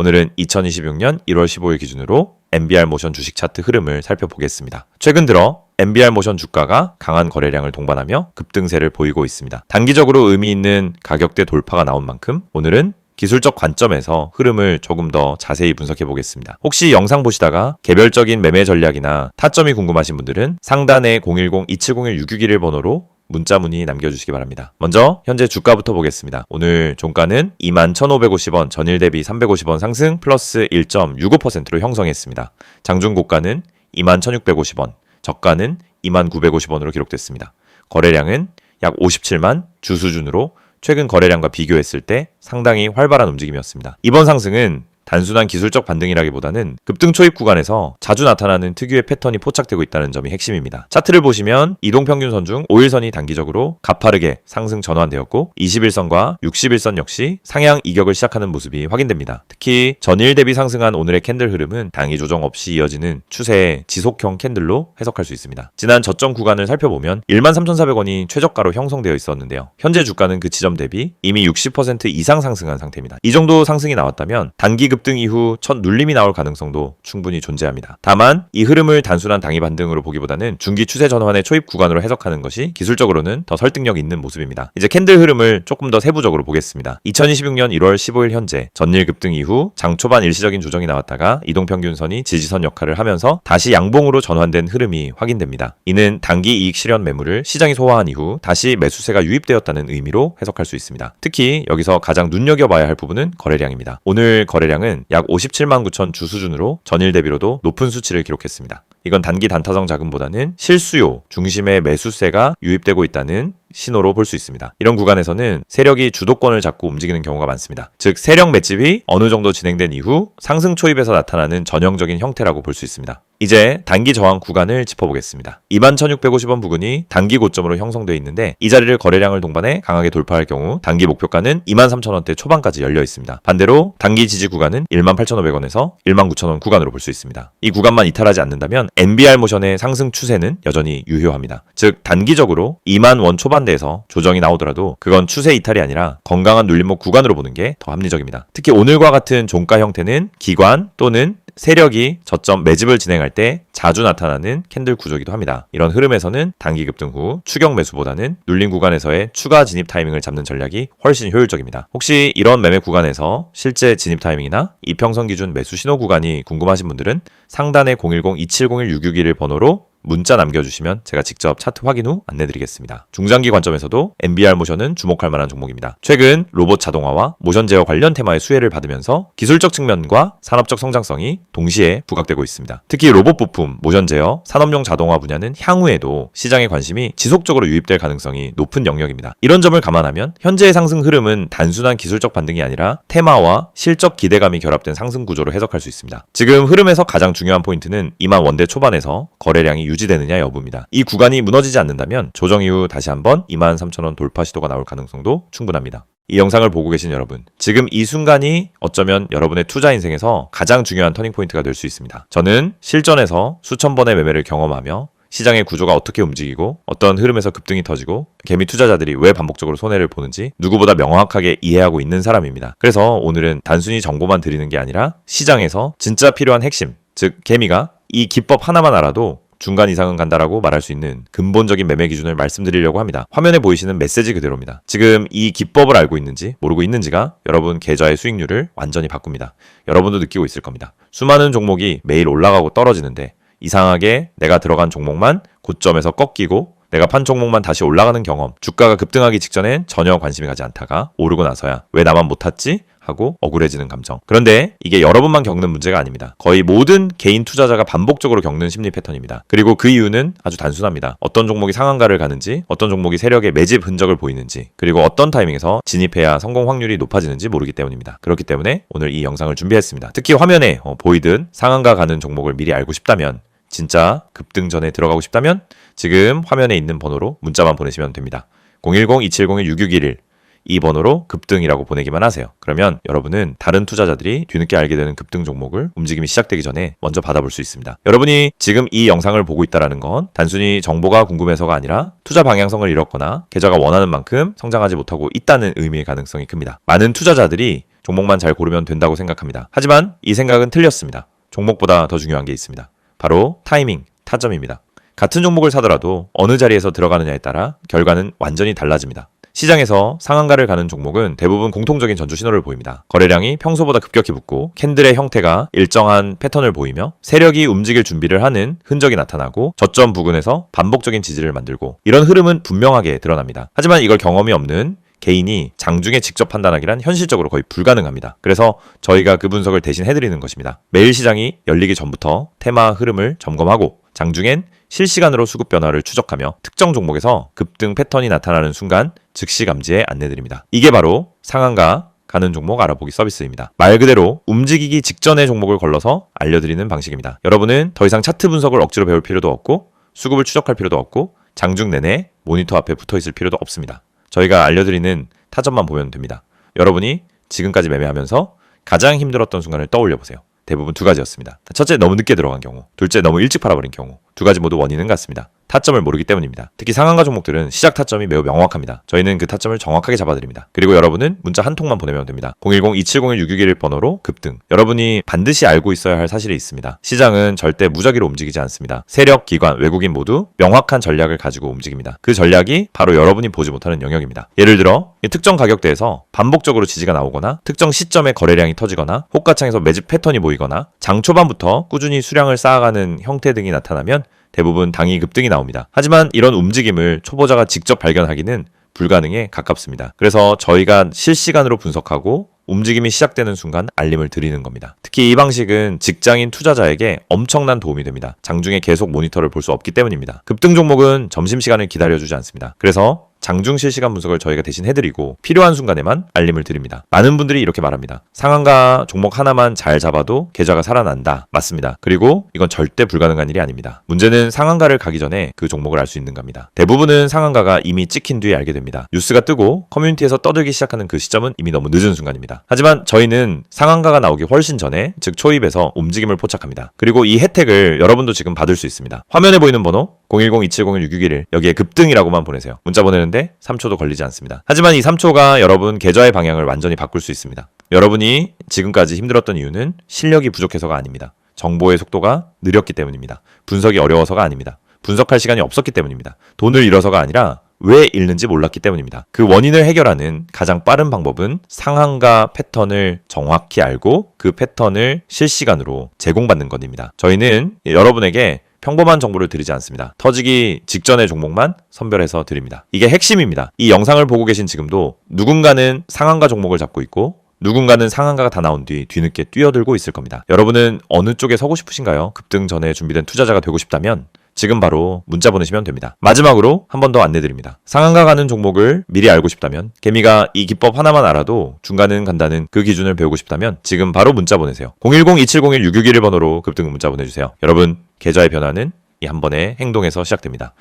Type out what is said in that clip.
오늘은 2026년 1월 15일 기준으로 NBR 모션 주식 차트 흐름을 살펴보겠습니다. 최근 들어 NBR 모션 주가가 강한 거래량을 동반하며 급등세를 보이고 있습니다. 단기적으로 의미 있는 가격대 돌파가 나온 만큼 오늘은 기술적 관점에서 흐름을 조금 더 자세히 분석해 보겠습니다. 혹시 영상 보시다가 개별적인 매매 전략이나 타점이 궁금하신 분들은 상단에 010-2701-661 번호로 문자 문의 남겨주시기 바랍니다. 먼저 현재 주가부터 보겠습니다. 오늘 종가는 21,550원, 전일 대비 350원 상승 플러스 1.65%로 형성했습니다. 장중 고가는 21,650원, 저가는 21,950원으로 기록됐습니다. 거래량은 약 57만 주 수준으로 최근 거래량과 비교했을 때 상당히 활발한 움직임이었습니다. 이번 상승은 단순한 기술적 반등이라기보다는 급등 초입 구간에서 자주 나타나는 특유의 패턴이 포착되고 있다는 점이 핵심입니다. 차트를 보시면 이동평균선 중 5일선이 단기적으로 가파르게 상승 전환되었고 21선과 61선 역시 상향 이격을 시작하는 모습이 확인됩니다. 특히 전일 대비 상승한 오늘의 캔들 흐름은 단기 조정 없이 이어지는 추세의 지속형 캔들로 해석할 수 있습니다. 지난 저점 구간을 살펴보면 13,400원이 최저가로 형성되어 있었는데요. 현재 주가는 그 지점 대비 이미 60% 이상 상승한 상태입니다. 이 정도 상승이 나왔다면 단기 급등 이후 첫 눌림이 나올 가능성도 충분히 존재합니다. 다만 이 흐름을 단순한 단기 반등으로 보기보다는 중기 추세 전환의 초입 구간으로 해석하는 것이 기술적으로는 더 설득력 있는 모습입니다. 이제 캔들 흐름을 조금 더 세부적으로 보겠습니다. 2026년 1월 15일 현재 전일 급등 이후 장 초반 일시적인 조정이 나왔다가 이동평균선이 지지선 역할을 하면서 다시 양봉으로 전환된 흐름이 확인됩니다. 이는 단기 이익 실현 매물을 시장이 소화한 이후 다시 매수세가 유입되었다는 의미로 해석할 수 있습니다. 특히 여기서 가장 눈여겨봐야 할 부분은 거래량입니다. 오늘 거래량은 약 57만 9천 주 수준으로 전일 대비로도 높은 수치를 기록했습니다. 이건 단기 단타성 자금보다는 실수요 중심의 매수세가 유입되고 있다는 신호로 볼 수 있습니다. 이런 구간에서는 세력이 주도권을 잡고 움직이는 경우가 많습니다. 즉 세력 맷집이 어느 정도 진행된 이후 상승 초입에서 나타나는 전형적인 형태라고 볼 수 있습니다. 이제 단기 저항 구간을 짚어보겠습니다. 21,650원 부근이 단기 고점으로 형성되어 있는데 이 자리를 거래량을 동반해 강하게 돌파할 경우 단기 목표가는 23,000원대 초반까지 열려 있습니다. 반대로 단기 지지 구간은 18,500원에서 19,000원 구간으로 볼 수 있습니다. 이 구간만 이탈하지 않는다면 NBR 모션의 상승 추세는 여전히 유효합니다. 즉 단기적으로 2만 원 초반대에서 조정이 나오더라도 그건 추세 이탈이 아니라 건강한 눌림목 구간으로 보는 게 더 합리적입니다. 특히 오늘과 같은 종가 형태는 기관 또는 세력이 저점 매집을 진행할 때 자주 나타나는 캔들 구조이기도 합니다. 이런 흐름에서는 단기 급등 후 추격 매수보다는 눌림 구간에서의 추가 진입 타이밍을 잡는 전략이 훨씬 효율적입니다. 혹시 이런 매매 구간에서 실제 진입 타이밍이나 이평선 기준 매수 신호 구간이 궁금하신 분들은 상단에 010-2701-661 번호로 문자 남겨주시면 제가 직접 차트 확인 후 안내드리겠습니다. 중장기 관점에서도 NBR 모션은 주목할 만한 종목입니다. 최근 로봇 자동화와 모션 제어 관련 테마의 수혜를 받으면서 기술적 측면과 산업적 성장성이 동시에 부각되고 있습니다. 특히 로봇 부품, 모션 제어, 산업용 자동화 분야는 향후에도 시장의 관심이 지속적으로 유입될 가능성이 높은 영역입니다. 이런 점을 감안하면 현재의 상승 흐름은 단순한 기술적 반등이 아니라 테마와 실적 기대감이 결합된 상승 구조로 해석할 수 있습니다. 지금 흐름에서 가장 중요한 포인트는 2만 원대 초반에서 거래량이 유지되느냐 여부입니다. 이 구간이 무너지지 않는다면 조정 이후 다시 한번 23,000원 돌파 시도가 나올 가능성도 충분합니다. 이 영상을 보고 계신 여러분, 지금 이 순간이 어쩌면 여러분의 투자 인생에서 가장 중요한 터닝포인트가 될 수 있습니다. 저는 실전에서 수천 번의 매매를 경험하며 시장의 구조가 어떻게 움직이고 어떤 흐름에서 급등이 터지고 개미 투자자들이 왜 반복적으로 손해를 보는지 누구보다 명확하게 이해하고 있는 사람입니다. 그래서 오늘은 단순히 정보만 드리는 게 아니라 시장에서 진짜 필요한 핵심, 즉 개미가 이 기법 하나만 알아도 중간 이상은 간다라고 말할 수 있는 근본적인 매매 기준을 말씀드리려고 합니다. 화면에 보이시는 메시지 그대로입니다. 지금 이 기법을 알고 있는지 모르고 있는지가 여러분 계좌의 수익률을 완전히 바꿉니다. 여러분도 느끼고 있을 겁니다. 수많은 종목이 매일 올라가고 떨어지는데 이상하게 내가 들어간 종목만 고점에서 꺾이고 내가 판 종목만 다시 올라가는 경험, 주가가 급등하기 직전엔 전혀 관심이 가지 않다가 오르고 나서야 왜 나만 못 탔지? 하고 억울해지는 감정. 그런데 이게 여러분만 겪는 문제가 아닙니다. 거의 모든 개인 투자자가 반복적으로 겪는 심리 패턴입니다. 그리고 그 이유는 아주 단순합니다. 어떤 종목이 상한가를 가는지, 어떤 종목이 세력의 매집 흔적을 보이는지, 그리고 어떤 타이밍에서 진입해야 성공 확률이 높아지는지 모르기 때문입니다. 그렇기 때문에 오늘 이 영상을 준비했습니다. 특히 화면에 보이듯 상한가 가는 종목을 미리 알고 싶다면, 진짜 급등 전에 들어가고 싶다면 지금 화면에 있는 번호로 문자만 보내시면 됩니다. 010-2701-6611 이 번호로 급등이라고 보내기만 하세요. 그러면 여러분은 다른 투자자들이 뒤늦게 알게 되는 급등 종목을 움직임이 시작되기 전에 먼저 받아볼 수 있습니다. 여러분이 지금 이 영상을 보고 있다는 건 단순히 정보가 궁금해서가 아니라 투자 방향성을 잃었거나 계좌가 원하는 만큼 성장하지 못하고 있다는 의미의 가능성이 큽니다. 많은 투자자들이 종목만 잘 고르면 된다고 생각합니다. 하지만 이 생각은 틀렸습니다. 종목보다 더 중요한 게 있습니다. 바로 타이밍, 타점입니다. 같은 종목을 사더라도 어느 자리에서 들어가느냐에 따라 결과는 완전히 달라집니다. 시장에서 상한가를 가는 종목은 대부분 공통적인 전조 신호를 보입니다. 거래량이 평소보다 급격히 붙고 캔들의 형태가 일정한 패턴을 보이며 세력이 움직일 준비를 하는 흔적이 나타나고 저점 부근에서 반복적인 지지를 만들고 이런 흐름은 분명하게 드러납니다. 하지만 이걸 경험이 없는 개인이 장중에 직접 판단하기란 현실적으로 거의 불가능합니다. 그래서 저희가 그 분석을 대신 해드리는 것입니다. 매일 시장이 열리기 전부터 테마 흐름을 점검하고 장중엔 실시간으로 수급 변화를 추적하며 특정 종목에서 급등 패턴이 나타나는 순간 즉시 감지에 안내드립니다. 이게 바로 상한가 가는 종목 알아보기 서비스입니다. 말 그대로 움직이기 직전의 종목을 걸러서 알려드리는 방식입니다. 여러분은 더 이상 차트 분석을 억지로 배울 필요도 없고 수급을 추적할 필요도 없고 장중 내내 모니터 앞에 붙어 있을 필요도 없습니다. 저희가 알려드리는 타점만 보면 됩니다. 여러분이 지금까지 매매하면서 가장 힘들었던 순간을 떠올려 보세요. 대부분 두 가지였습니다. 첫째, 너무 늦게 들어간 경우. 둘째, 너무 일찍 팔아버린 경우. 두 가지 모두 원인은 같습니다. 타점을 모르기 때문입니다. 특히 상한가 종목들은 시작 타점이 매우 명확합니다. 저희는 그 타점을 정확하게 잡아드립니다. 그리고 여러분은 문자 한 통만 보내면 됩니다. 010-2701-661 번호로 급등. 여러분이 반드시 알고 있어야 할 사실이 있습니다. 시장은 절대 무작위로 움직이지 않습니다. 세력, 기관, 외국인 모두 명확한 전략을 가지고 움직입니다. 그 전략이 바로 여러분이 보지 못하는 영역입니다. 예를 들어 특정 가격대에서 반복적으로 지지가 나오거나 특정 시점에 거래량이 터지거나 호가창에서 매집 패턴이 보이거나 장 초반부터 꾸준히 수량을 쌓아가는 형태 등이 나타나면 대부분 당이 급등이 나옵니다. 하지만 이런 움직임을 초보자가 직접 발견하기는 불가능에 가깝습니다. 그래서 저희가 실시간으로 분석하고 움직임이 시작되는 순간 알림을 드리는 겁니다. 특히 이 방식은 직장인 투자자에게 엄청난 도움이 됩니다. 장중에 계속 모니터를 볼 수 없기 때문입니다. 급등 종목은 점심시간을 기다려주지 않습니다. 그래서 장중 실시간 분석을 저희가 대신 해드리고 필요한 순간에만 알림을 드립니다. 많은 분들이 이렇게 말합니다. 상한가 종목 하나만 잘 잡아도 계좌가 살아난다. 맞습니다. 그리고 이건 절대 불가능한 일이 아닙니다. 문제는 상한가를 가기 전에 그 종목을 알 수 있는 겁니다. 대부분은 상한가가 이미 찍힌 뒤에 알게 됩니다. 뉴스가 뜨고 커뮤니티에서 떠들기 시작하는 그 시점은 이미 너무 늦은 순간입니다. 하지만 저희는 상한가가 나오기 훨씬 전에, 즉 초입에서 움직임을 포착합니다. 그리고 이 혜택을 여러분도 지금 받을 수 있습니다. 화면에 보이는 번호 010-2701-661 여기에 급등이라고만 보내세요. 문자 보내는데 3초도 걸리지 않습니다. 하지만 이 3초가 여러분 계좌의 방향을 완전히 바꿀 수 있습니다. 여러분이 지금까지 힘들었던 이유는 실력이 부족해서가 아닙니다. 정보의 속도가 느렸기 때문입니다. 분석이 어려워서가 아닙니다. 분석할 시간이 없었기 때문입니다. 돈을 잃어서가 아니라 왜 잃는지 몰랐기 때문입니다. 그 원인을 해결하는 가장 빠른 방법은 상한가 패턴을 정확히 알고 그 패턴을 실시간으로 제공받는 것입니다. 저희는 여러분에게 평범한 정보를 드리지 않습니다. 터지기 직전의 종목만 선별해서 드립니다. 이게 핵심입니다. 이 영상을 보고 계신 지금도 누군가는 상한가 종목을 잡고 있고 누군가는 상한가가 다 나온 뒤 뒤늦게 뛰어들고 있을 겁니다. 여러분은 어느 쪽에 서고 싶으신가요? 급등 전에 준비된 투자자가 되고 싶다면 지금 바로 문자 보내시면 됩니다. 마지막으로 한 번 더 안내드립니다. 상한가 가는 종목을 미리 알고 싶다면, 개미가 이 기법 하나만 알아도 중간은 간다는 그 기준을 배우고 싶다면 지금 바로 문자 보내세요. 010-2701-661 번호로 급등 문자 보내주세요. 여러분, 계좌의 변화는 이 한 번의 행동에서 시작됩니다.